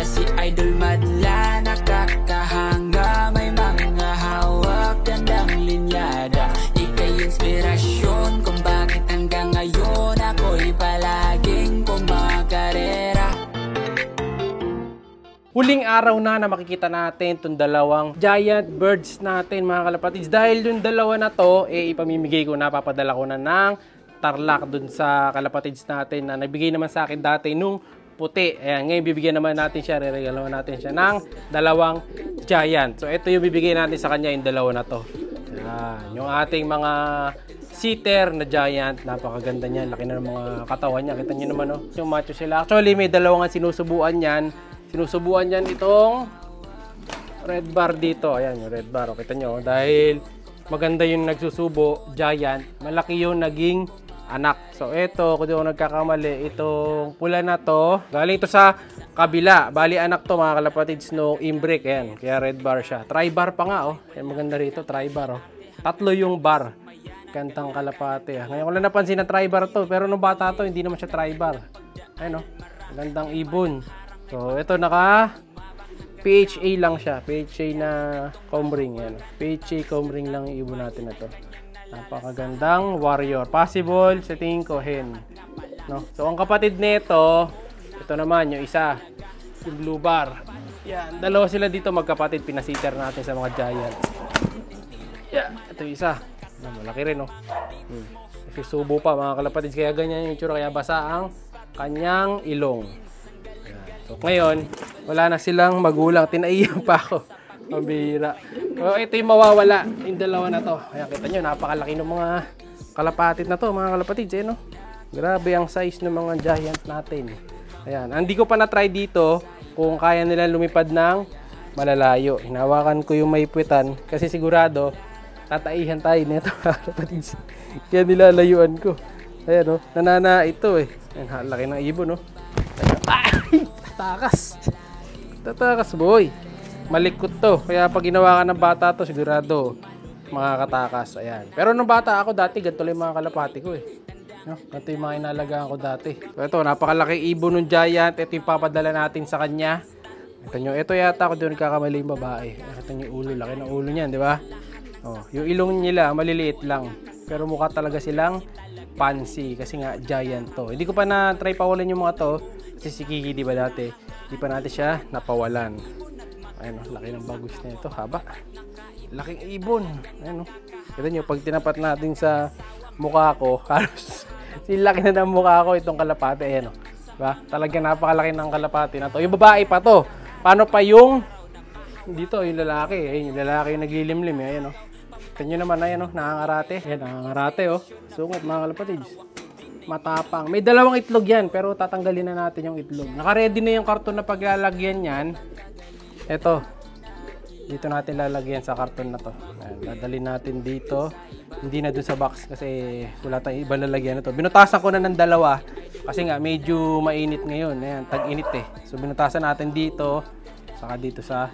si Idol Madla, nakakahanga, may mga hawak, gandang linyada. Ika'y inspirasyon kung bakit hanggang ngayon ako'y palaging kumakarera. Huling araw na makikita natin itong dalawang giant birds natin mga kalapatids. Dahil yung dalawa na to, ipamimigay ko na, papadala ko na ng Tarlac dun sa kalapatids natin na nagbigay naman sa akin dati nung puti. Ayan, ngayon bibigyan naman natin siya, re-regalo natin siya ng dalawang giant. So ito yung bibigay natin sa kanya, yung dalawa na to. Ayan, yung ating mga sitter na giant, napakaganda niyan. Laki na ng mga katawan niya, kita nyo naman, oh. Yung macho sila. Actually, may dalawang sinusubuan yan. Sinusubuan yan itong red bar dito. Ayan, yung red bar. O, kita nyo. Dahil maganda yung nagsusubo, giant, malaki yung naging anak. So, ito, kung di ako nagkakamali, itong pula na to, galing ito sa kabila. Bali, anak to, mga kalapatids, no imbrick. Ayan, kaya red bar siya. Tri-bar pa nga, oh. Ayan, maganda rito, tri-bar, oh. Tatlo yung bar. Kantang kalapate, ah. Ngayon ko lang napansin na tri-bar to. Pero nung bata to, hindi naman siya tri-bar. Ayan, oh. Magandang ibon. So, ito naka PHA lang siya. PHA na comb ring. Yan. PHA comb ring lang yung ibon natin na to. Napakagandang warrior. Possible, sa tingin ko, hen. No? So, ang kapatid nito, ito naman, yung isa. Yung blue bar. Yan. Dalawa sila dito magkapatid. Pinasiter natin sa mga giant. Yan. Ito yung isa. Malaki rin, no? Susubo pa, mga kalapatids. Kaya ganyan yung itsura. Kaya basa ang kanyang ilong. So, ngayon, wala na silang magulang. Tinaiyan pa ako. Pambihira. So, ito yung mawawala. Yung dalawa na to. Ayan, kita nyo, napakalaki ng mga kalapatid na to, mga kalapatid. Eh, no? Grabe ang size ng mga giant natin. Ayan. Hindi ko pa na-try dito kung kaya nila lumipad ng malalayo. Hinawakan ko yung may puwitan kasi sigurado tataihan tayo nito, mga kalapatid. Kaya nilalayuan ko. Ayan, no? Nanana ito eh. Ayan, laki ng ibon, no? Ay! Tatakas boy. Malikot to. Kaya pag ginawa ka ng bata to, sigurado makakatakas. Ayan. Pero nung bata ako dati, ganito lang yung mga kalapati ko eh. No? Ganito yung mga inalagaan ko dati. So ito, napakalaki ibon ng giant. Ito yung papadala natin sa kanya. Ito nyo, ito yata ako doon kakamali yung babae. Ito yung ulo, laki ng ulo niyan, di ba? Oh, yung ilong nila, maliliit lang. Pero mukha talaga silang fancy kasi nga giant to. Hindi ko pa na-try pawalan yung mga to. Kasi si Kiki, di ba dati, di pa natin siya napawalan. Ayun, laki ng bagus na ito, haba. Laking ibon. Ayun, kita nyo, pag tinapat natin sa mukha ko, halos silaki na ng mukha ko itong kalapate. Ayan, diba? Talaga napakalaki ng kalapate na to. Yung babae pa to. Paano pa yung dito, yung lalaki. Ayun, yung lalaki yung naglilimlim. Ayan, kita nyo naman, ayan, nangangarate. Ayan, nangangarate, sungot, mga kalapatids. Matapang. May dalawang itlog yan, pero tatanggalin na natin yung itlog. Naka-ready na yung karton na paglalagyan yan. Ito. Dito natin lalagyan sa karton na to. Ayan, dadalhin natin dito. Hindi na doon sa box kasi wala tayong ibang lalagyan na to. Binutasan ko na ng dalawa kasi nga medyo mainit ngayon. Ayan, tag-init eh. So binutasan natin dito, saka dito sa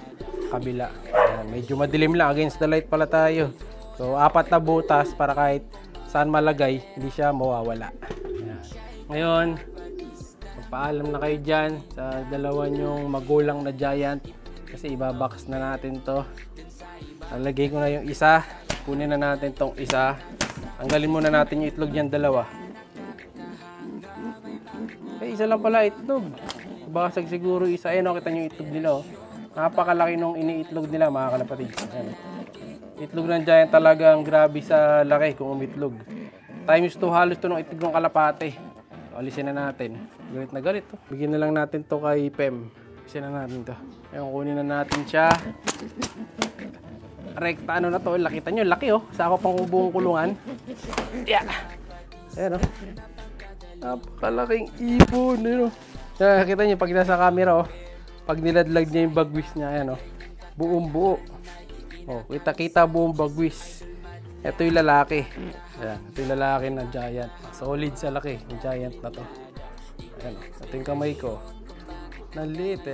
kabila. Ayan, medyo madilim lang. Against the light pala tayo. So 4 na butas para kahit saan malagay, hindi siya mawawala. Ayan. Ngayon, magpaalam na kayo dyan sa dalawa nyong magulang na giant kasi ibabox na natin to. Lalagay ko na yung isa. Kunin na natin tong isa. Tanggalin muna natin yung itlog niyan dalawa. Isa lang pala itlog. Basag siguro isa. Ayan, kita nyo yung itlog nila. Napakalaki nung iniitlog nila, mga kalapatid. Ayan. Itlog ng giant talagang grabe sa laki kung umitlog. Times 2 halos ito ng itlog ng kalapate. Alisin na natin. Galit na galit. Bigyan na lang natin to kay Pem. Alisin na natin to. Ayun, kunin na natin siya. Rekta ano na to. Lakita nyo, laki Sa ako pang buong kulungan. Yeah. Ayan napakalaking ibon. Nakakita nyo pag nasa camera pag niladlag niya yung bagwis niya. Ayan buong buo. Kita-kita buong bagwis. Ito yung lalaki. Ayan, ito yung lalaki na giant. Solid sa laki, yung giant na to. Ayan, ito yung kamay ko. Nalit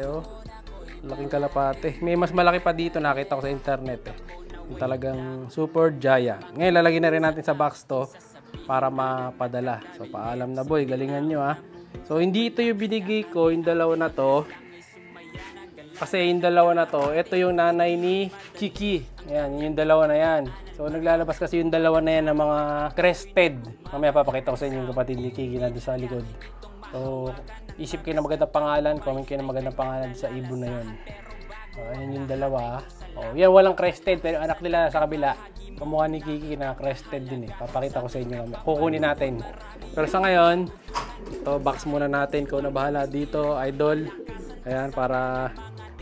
laking kalapate. May mas malaki pa dito, nakita ko sa internet Yung talagang super giant. Ngayon, lalagyan na rin natin sa box to para mapadala. So, paalam na boy, galingan nyo So, hindi ito yung binigay ko, yung dalawa na to. Kasi yung dalawa na to, ito yung nanay ni Kiki. Ayan, yung dalawa na yan. So naglalabas kasi yung dalawa na yan ng mga crested. Mamaya papakita ko sa inyo yung kapatid ni Kiki na doon sa likod. So isip kayo na magandang pangalan, comment kayo na magandang pangalan sa ibon na yun. Ayan yung dalawa. Yan walang crested pero anak nila sa kabila. Kamukha ni Kiki na crested din eh. Papakita ko sa inyo. Kukunin natin. Pero sa ngayon, ito box muna natin. Ikaw na bahala dito, idol. Ayan, para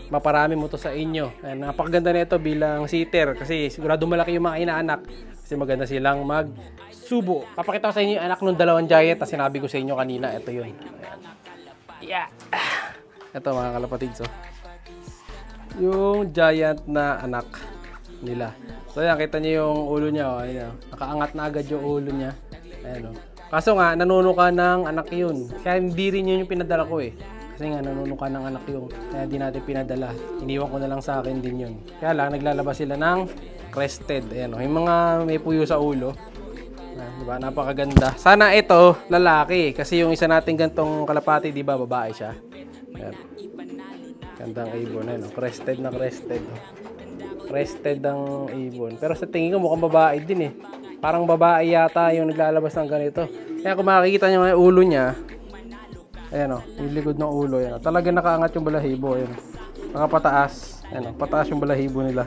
maparami mo to sa inyo. Ayan, napakaganda na ito bilang sitter. Kasi sigurado malaki yung mga inaanak. Kasi maganda silang magsubo. Papakita ko sa inyo yung anak ng dalawang giant. At sinabi ko sa inyo kanina, ito yun. Ayan. Yeah. Ito mga kalapatids. Yung giant na anak nila. So ayan, kita niyo yung ulo niya. Ayan, nakaangat na agad yung ulo niya. Ayan, kaso nga, nanunuka ng anak yun. Kaya hindi rin yun yung pinadala ko eh. Kasi nga, nanunuka ng anak yun. Kaya di natin pinadala. Iniwan ko na lang sa akin din yun. Kaya lang, naglalabas sila ng crested. Ayan, yung mga may puyo sa ulo. Ayan, diba? Napakaganda. Sana ito, lalaki. Kasi yung isa nating gantong kalapati, di ba, babae siya. Ayan. Gandang ibon. Ayan, crested na crested. Crested ang ibon. Pero sa tingin ko mukhang babae din eh. Parang babae yata yung naglalabas ng ganito. Kaya kung makikita nyo yung ulo niya, ayan o, yung likod ng ulo. Ayan, talaga nakaangat yung balahibo. Ayan, nakapataas. Ayan, pataas yung balahibo nila.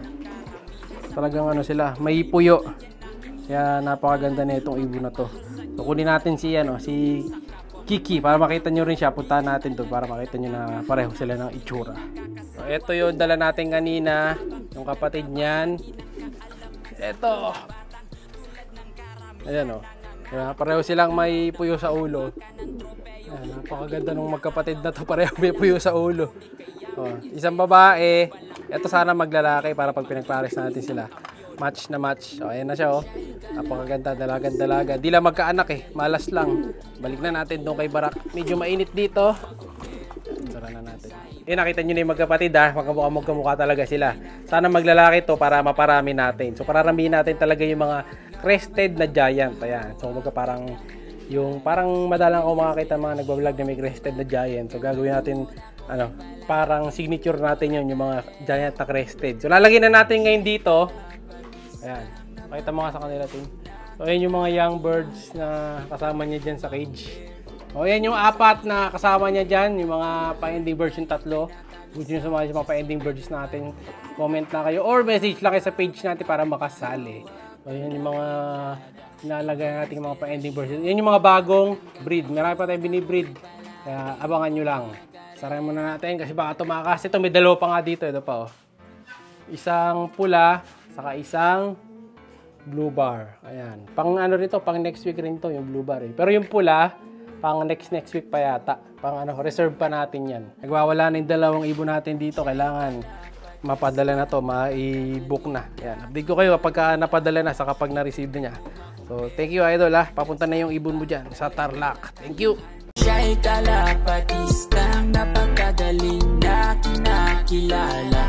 Talagang ano sila, may puyo. Kaya napakaganda na itong ibon na to. So, kunin natin si, si Kiki para makita nyo rin siya. Puntahan natin to para makita nyo na pareho sila ng itsura. So, ito yung dala natin kanina. Yung kapatid niyan. Ito. Ayan o. Pareho silang may puyo sa ulo. Ayan, napakaganda nung magkapatid na to. Pareho may puyo sa ulo. Isang babae. Ito sana maglalaki para pag pinagpares natin sila. Match na match. Ayan na siya o. Napakaganda. Dalaga. Di lang magkaanak eh. Malas lang. Balik na natin doon kay Barak. Medyo mainit dito. Sara na natin. Nakita nyo na yung magkapatid ha. Magkamukha talaga sila. Sana maglalaki to para maparami natin. So pararamihin natin talaga yung mga crested na giant. Ayan. So parang madalang ako makakita mga nagbablog na may crested na giant. So gagawin natin parang signature natin yun, yung mga giant na crested. So lalagyan na natin ngayon dito. Ayan. Pakita mo nga sa kanila din. So ayan yung mga young birds na kasama niya dyan sa cage. O yan yung apat na kasama niya dyan, yung mga pa-ending birds yung tatlo. Gusto nyo sumali sa mga pa-ending birds natin, comment lang kayo or message lang kayo sa page natin para makasali. O yan yung mga nilalagay natin mga pa-ending birds. Yan yung mga bagong breed. Marami pa tayong binibreed. Kaya abangan nyo lang. Sarayan muna natin kasi baka tumakas. Ito may dalawa pa nga dito. Ito pa Isang pula, saka isang blue bar. Ayan. Pang rito, pang next week rin to yung blue bar eh. Pero yung pula, pang next week pa yata. Pang reserve pa natin yan. Nagwawala na yung dalawang ibon natin dito. Kailangan mapadala na to, ma-i-book na. Yan. Update ko kayo kapag napadala na sa kapag na-receive na niya. So, thank you idol ha. Papunta na yung ibon mo dyan sa Tarlac. Thank you! Siya'y kalapatistang napakagaling na kinakilala.